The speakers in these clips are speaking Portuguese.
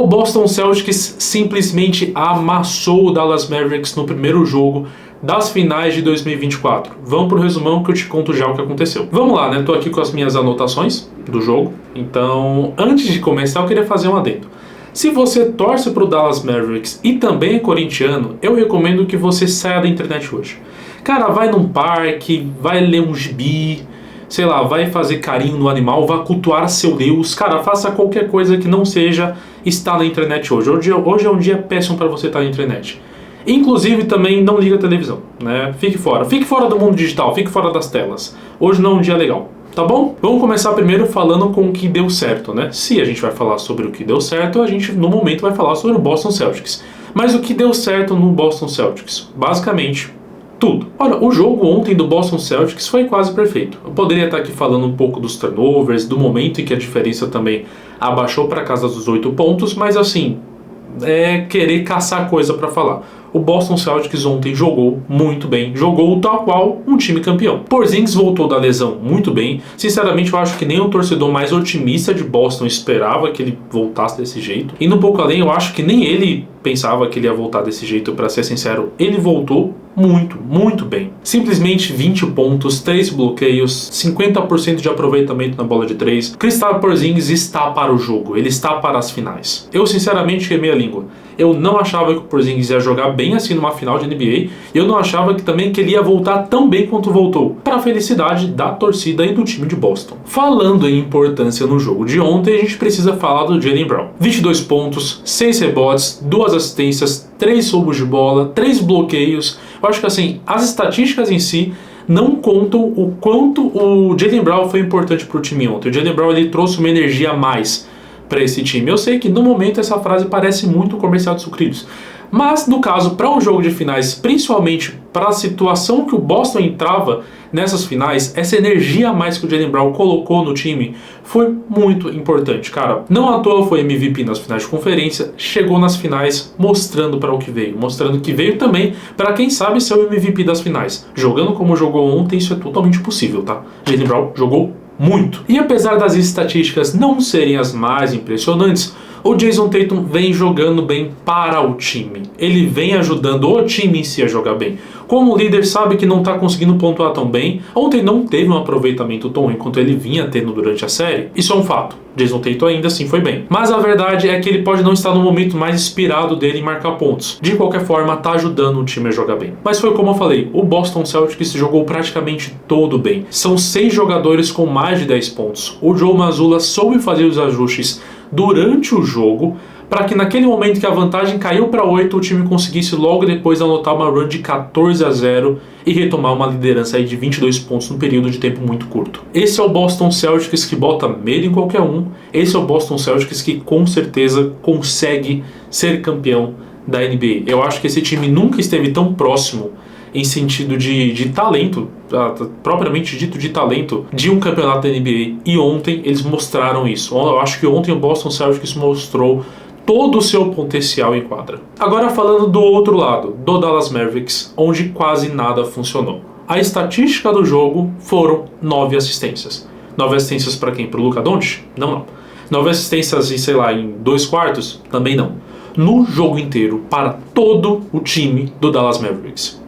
Boston Celtics simplesmente amassou o Dallas Mavericks no primeiro jogo das finais de 2024. Vamos pro resumão que eu te conto já o que aconteceu. Vamos lá, né? Tô aqui com as minhas anotações do jogo. Então, antes de começar, eu queria fazer um adendo. Se você torce pro Dallas Mavericks e também é corintiano, eu recomendo que você saia da internet hoje. Cara, vai num parque, vai ler um gibi, sei lá, vai fazer carinho no animal, vai cultuar seu Deus. Cara, faça qualquer coisa que não seja estar na internet hoje. Hoje é um dia péssimo para você estar na internet. Inclusive também não liga a televisão, né? Fique fora do mundo digital, fique fora das telas. Hoje não é um dia legal, tá bom? Vamos começar primeiro falando com o que deu certo, né? Se a gente vai falar sobre o que deu certo, a gente no momento vai falar sobre o Boston Celtics. Mas o que deu certo no Boston Celtics? Basicamente, tudo. Olha, o jogo ontem do Boston Celtics foi quase perfeito. Eu poderia estar aqui falando um pouco dos turnovers, do momento em que a diferença também abaixou para casa dos 8 pontos, mas assim, é querer caçar coisa para falar. O Boston Celtics ontem jogou muito bem, jogou tal qual um time campeão. Porzingis voltou da lesão muito bem. Sinceramente, eu acho que nem o torcedor mais otimista de Boston esperava que ele voltasse desse jeito. E no pouco além, eu acho que nem ele pensava que ele ia voltar desse jeito, para ser sincero. Ele voltou muito bem. Simplesmente 20 pontos, 3 bloqueios, 50% de aproveitamento na bola de 3. Kristaps Porzingis está para o jogo, ele está para as finais. Eu sinceramente queimei a língua. Eu não achava que o Porzingis ia jogar bem assim numa final de NBA, e eu não achava que também que ele ia voltar tão bem quanto voltou, para a felicidade da torcida e do time de Boston. Falando em importância no jogo de ontem, a gente precisa falar do Jaylen Brown. 22 pontos, 6 rebotes, 2 assistências, 3 roubos de bola, 3 bloqueios. Eu acho que assim, as estatísticas em si não contam o quanto o Jaylen Brown foi importante para o time ontem. O Jaylen Brown ele trouxe uma energia a mais para esse time. Eu sei que no momento essa frase parece muito comercial de sucrilhos, mas no caso, para um jogo de finais, principalmente para a situação que o Boston entrava nessas finais, essa energia a mais que o Jaylen Brown colocou no time foi muito importante, cara. Não à toa foi MVP nas finais de conferência, chegou nas finais mostrando para o que veio, mostrando que veio também para quem sabe ser o MVP das finais. Jogando como jogou ontem, isso é totalmente possível, tá? Jaylen Brown jogou muito. E apesar das estatísticas não serem as mais impressionantes, o Jason Tatum vem jogando bem para o time. Ele vem ajudando o time em si a jogar bem. Como líder, sabe que não está conseguindo pontuar tão bem. Ontem não teve um aproveitamento tão ruim quanto ele vinha tendo durante a série. Isso é um fato. Jason Tatum ainda assim foi bem. Mas a verdade é que ele pode não estar no momento mais inspirado dele em marcar pontos. De qualquer forma, está ajudando o time a jogar bem. Mas foi como eu falei, o Boston Celtics jogou praticamente todo bem. São 6 jogadores com mais de 10 pontos. O Joe Mazzulla soube fazer os ajustes durante o jogo, para que naquele momento que a vantagem caiu para 8, o time conseguisse logo depois anotar uma run de 14-0 e retomar uma liderança aí de 22 pontos num período de tempo muito curto. Esse é o Boston Celtics que bota medo em qualquer um, esse é o Boston Celtics que com certeza consegue ser campeão da NBA. Eu acho que esse time nunca esteve tão próximo em sentido de talento, propriamente dito de talento, de um campeonato da NBA, e ontem eles mostraram isso. Eu acho que ontem o Boston Celtics mostrou todo o seu potencial em quadra. Agora falando do outro lado, do Dallas Mavericks, onde quase nada funcionou. A estatística do jogo foram 9 assistências. 9 assistências para quem? Para o Luka Doncic? Não. 9 assistências em 2 quartos? Também não. No jogo inteiro, para todo o time do Dallas Mavericks.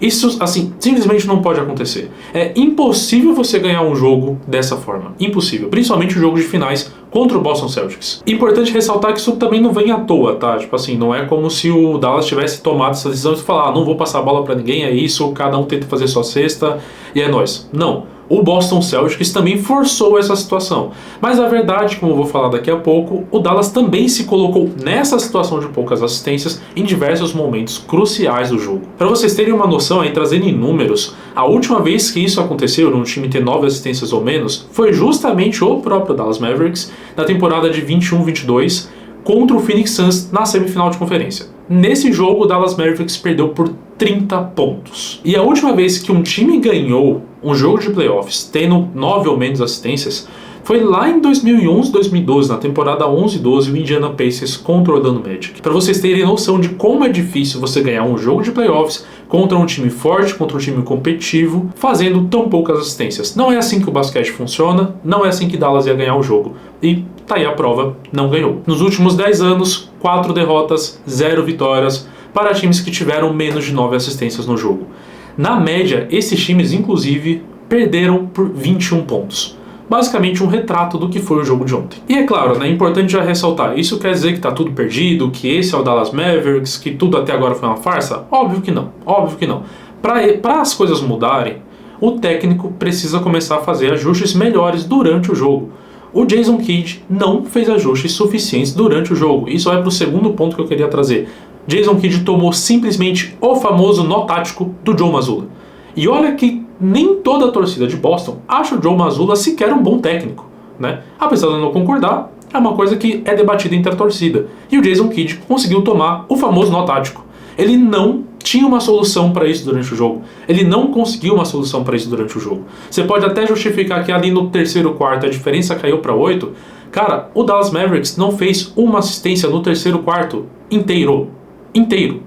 Isso, assim, simplesmente não pode acontecer. É impossível você ganhar um jogo dessa forma. Impossível. Principalmente o jogo de finais contra o Boston Celtics. Importante ressaltar que isso também não vem à toa, tá? Tipo assim, não é como se o Dallas tivesse tomado essa decisão de falar, não vou passar a bola pra ninguém, é isso, cada um tenta fazer sua cesta e é nóis. Não. O Boston Celtics também forçou essa situação. Mas a verdade, como eu vou falar daqui a pouco, o Dallas também se colocou nessa situação de poucas assistências em diversos momentos cruciais do jogo. Para vocês terem uma noção, aí, trazendo em números, a última vez que isso aconteceu, num time ter 9 assistências ou menos, foi justamente o próprio Dallas Mavericks na temporada de 21-22 contra o Phoenix Suns na semifinal de conferência. Nesse jogo, o Dallas Mavericks perdeu por 30 pontos. E a última vez que um time ganhou um jogo de playoffs tendo 9 ou menos assistências Foi lá em 2011, 2012, na temporada 11-12, o Indiana Pacers contra o Orlando Magic. Para vocês terem noção de como é difícil você ganhar um jogo de playoffs contra um time forte, contra um time competitivo, fazendo tão poucas assistências. Não é assim que o basquete funciona, não é assim que Dallas ia ganhar o jogo. E tá aí a prova, não ganhou. Nos últimos 10 anos, 4 derrotas, 0 vitórias para times que tiveram menos de 9 assistências no jogo. Na média, esses times, inclusive, perderam por 21 pontos. Basicamente um retrato do que foi o jogo de ontem. E é claro, né, é importante já ressaltar, isso quer dizer que tá tudo perdido, que esse é o Dallas Mavericks, que tudo até agora foi uma farsa? Óbvio que não, óbvio que não. Para as coisas mudarem, o técnico precisa começar a fazer ajustes melhores durante o jogo. O Jason Kidd não fez ajustes suficientes durante o jogo. Isso vai para o segundo ponto que eu queria trazer. Jason Kidd tomou simplesmente o famoso nó tático do Joe Mazzulla. E olha que nem toda a torcida de Boston acha o Joe Mazzulla sequer um bom técnico, né? Apesar de eu não concordar, é uma coisa que é debatida entre a torcida. E o Jason Kidd conseguiu tomar o famoso nó tático. Ele não tinha uma solução para isso durante o jogo. Ele não conseguiu uma solução para isso durante o jogo. Você pode até justificar que ali no terceiro quarto a diferença caiu para 8. Cara, o Dallas Mavericks não fez uma assistência no terceiro quarto inteiro.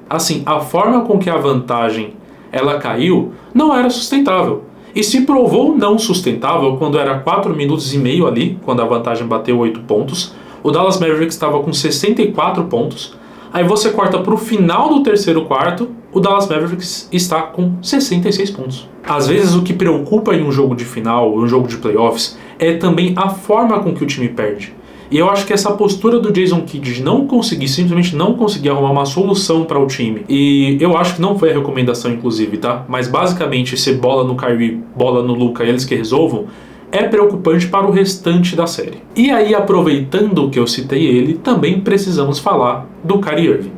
Assim, a forma com que a vantagem ela caiu não era sustentável. E se provou não sustentável quando era 4 minutos e meio ali, quando a vantagem bateu 8 pontos. O Dallas Mavericks estava com 64 pontos. Aí você corta para o final do terceiro quarto, o Dallas Mavericks está com 66 pontos. Às vezes o que preocupa em um jogo de final, um jogo de playoffs, é também a forma com que o time perde. E eu acho que essa postura do Jason Kidd de não conseguir, simplesmente não conseguir arrumar uma solução para o time, e eu acho que não foi a recomendação inclusive, tá? Mas basicamente ser bola no Kyrie, bola no Luka, eles que resolvam, é preocupante para o restante da série. E aí, aproveitando que eu citei ele, também precisamos falar do Kyrie Irving.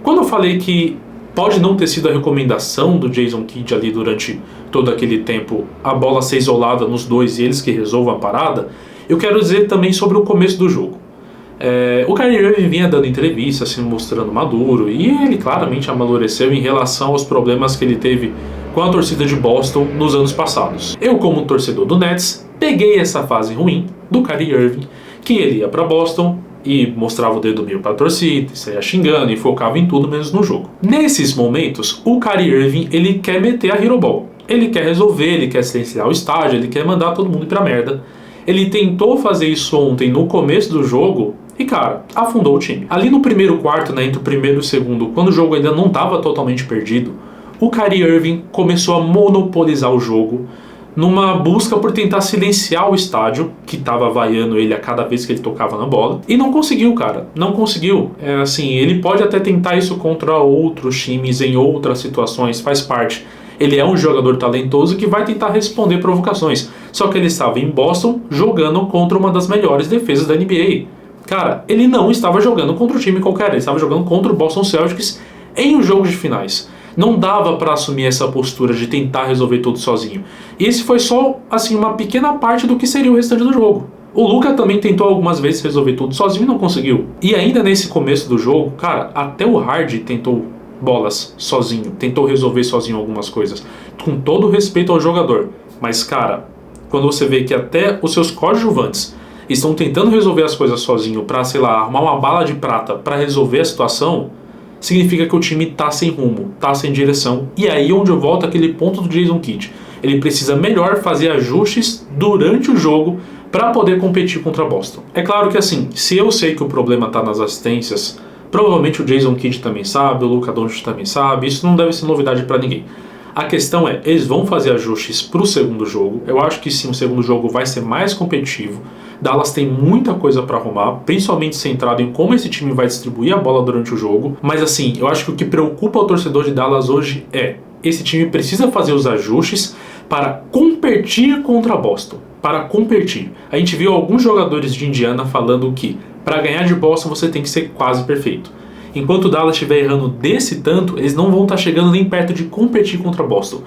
Quando eu falei que pode não ter sido a recomendação do Jason Kidd ali durante todo aquele tempo, a bola ser isolada nos dois e eles que resolvam a parada, eu quero dizer também sobre o começo do jogo. O Kyrie Irving vinha dando entrevistas, se mostrando maduro, e ele claramente amadureceu em relação aos problemas que ele teve com a torcida de Boston nos anos passados. Eu, como torcedor do Nets, peguei essa fase ruim do Kyrie Irving, que ele ia para Boston e mostrava o dedo meio para a torcida, saia xingando e focava em tudo menos no jogo. Nesses momentos, o Kyrie Irving ele quer meter a Hero Ball. Ele quer resolver, ele quer silenciar o estádio, ele quer mandar todo mundo ir pra merda. Ele tentou fazer isso ontem no começo do jogo e, cara, afundou o time. Ali no primeiro quarto, né, entre o primeiro e o segundo, quando o jogo ainda não estava totalmente perdido, o Kyrie Irving começou a monopolizar o jogo numa busca por tentar silenciar o estádio, que estava vaiando ele a cada vez que ele tocava na bola, e não conseguiu, cara, não conseguiu. Ele pode até tentar isso contra outros times em outras situações, faz parte. Ele é um jogador talentoso que vai tentar responder provocações. Só que ele estava em Boston jogando contra uma das melhores defesas da NBA. Cara, ele não estava jogando contra um time qualquer, ele estava jogando contra o Boston Celtics em um jogo de finais. Não dava para assumir essa postura de tentar resolver tudo sozinho. E esse foi só, assim, uma pequena parte do que seria o restante do jogo. O Luka também tentou algumas vezes resolver tudo sozinho e não conseguiu. E ainda nesse começo do jogo, cara, até o Hardy tentou bolas sozinho, tentou resolver sozinho algumas coisas, com todo respeito ao jogador. Mas, cara, quando você vê que até os seus coadjuvantes estão tentando resolver as coisas sozinho para, sei lá, arrumar uma bala de prata para resolver a situação, significa que o time tá sem rumo, tá sem direção. E aí onde eu volto aquele ponto do Jason Kidd. Ele precisa melhor fazer ajustes durante o jogo para poder competir contra Boston. É claro que assim, se eu sei que o problema tá nas assistências, provavelmente o Jason Kidd também sabe, o Luka Doncic também sabe, isso não deve ser novidade para ninguém. A questão é, eles vão fazer ajustes para o segundo jogo. Eu acho que sim, o segundo jogo vai ser mais competitivo. Dallas tem muita coisa para arrumar, principalmente centrado em como esse time vai distribuir a bola durante o jogo. Mas assim, eu acho que o que preocupa o torcedor de Dallas hoje é, esse time precisa fazer os ajustes para competir contra Boston. Para competir. A gente viu alguns jogadores de Indiana falando que para ganhar de Boston você tem que ser quase perfeito. Enquanto o Dallas estiver errando desse tanto, eles não vão estar chegando nem perto de competir contra Boston.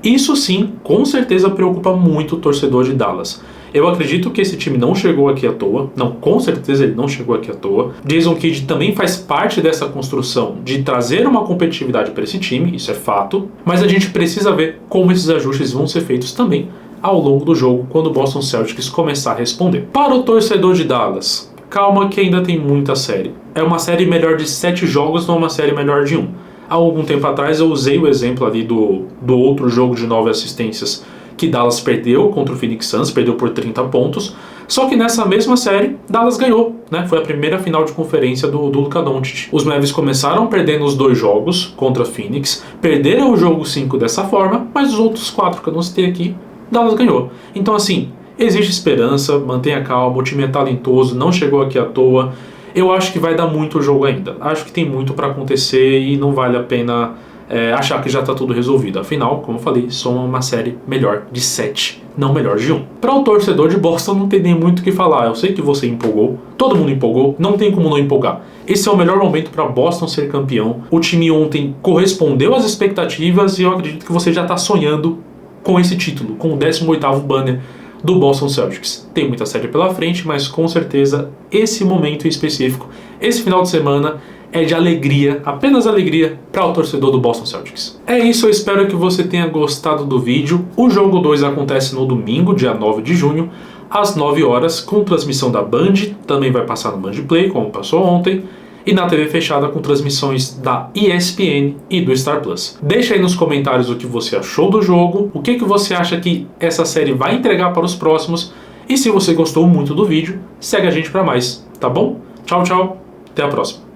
Isso sim, com certeza preocupa muito o torcedor de Dallas. Eu acredito que esse time não chegou aqui à toa. Não, com certeza ele não chegou aqui à toa. Jason Kidd também faz parte dessa construção de trazer uma competitividade para esse time, isso é fato. Mas a gente precisa ver como esses ajustes vão ser feitos também ao longo do jogo quando o Boston Celtics começar a responder. Para o torcedor de Dallas, calma que ainda tem muita série. É uma série melhor de 7 jogos, não uma série melhor de 1. Há algum tempo atrás eu usei o exemplo ali do outro jogo de 9 assistências que Dallas perdeu contra o Phoenix Suns, perdeu por 30 pontos. Só que nessa mesma série, Dallas ganhou, né? Foi a primeira final de conferência do Luka Doncic. Os Mavericks começaram perdendo os 2 jogos contra Phoenix, perderam o jogo 5 dessa forma, mas os outros 4 que eu não citei aqui, Dallas ganhou. Então assim, existe esperança, mantenha calma, o time é talentoso, não chegou aqui à toa. Eu acho que vai dar muito jogo ainda. Acho que tem muito para acontecer e não vale a pena achar que já está tudo resolvido. Afinal, como eu falei, são uma série melhor de 7, não melhor de 1. Para o torcedor de Boston não tem nem muito o que falar. Eu sei que você empolgou, todo mundo empolgou, não tem como não empolgar. Esse é o melhor momento para Boston ser campeão. O time ontem correspondeu às expectativas e eu acredito que você já está sonhando com esse título, com o 18º banner do Boston Celtics. Tem muita série pela frente, mas com certeza esse momento em específico, esse final de semana, é de alegria, apenas alegria para o torcedor do Boston Celtics. É isso, eu espero que você tenha gostado do vídeo. O jogo 2 acontece no domingo, dia 9 de junho, às 9 horas, com transmissão da Band, também vai passar no Band Play, como passou ontem, e na TV fechada com transmissões da ESPN e do Star Plus. Deixa aí nos comentários o que você achou do jogo, o que você acha que essa série vai entregar para os próximos, e se você gostou muito do vídeo, segue a gente para mais, tá bom? Tchau, tchau, até a próxima.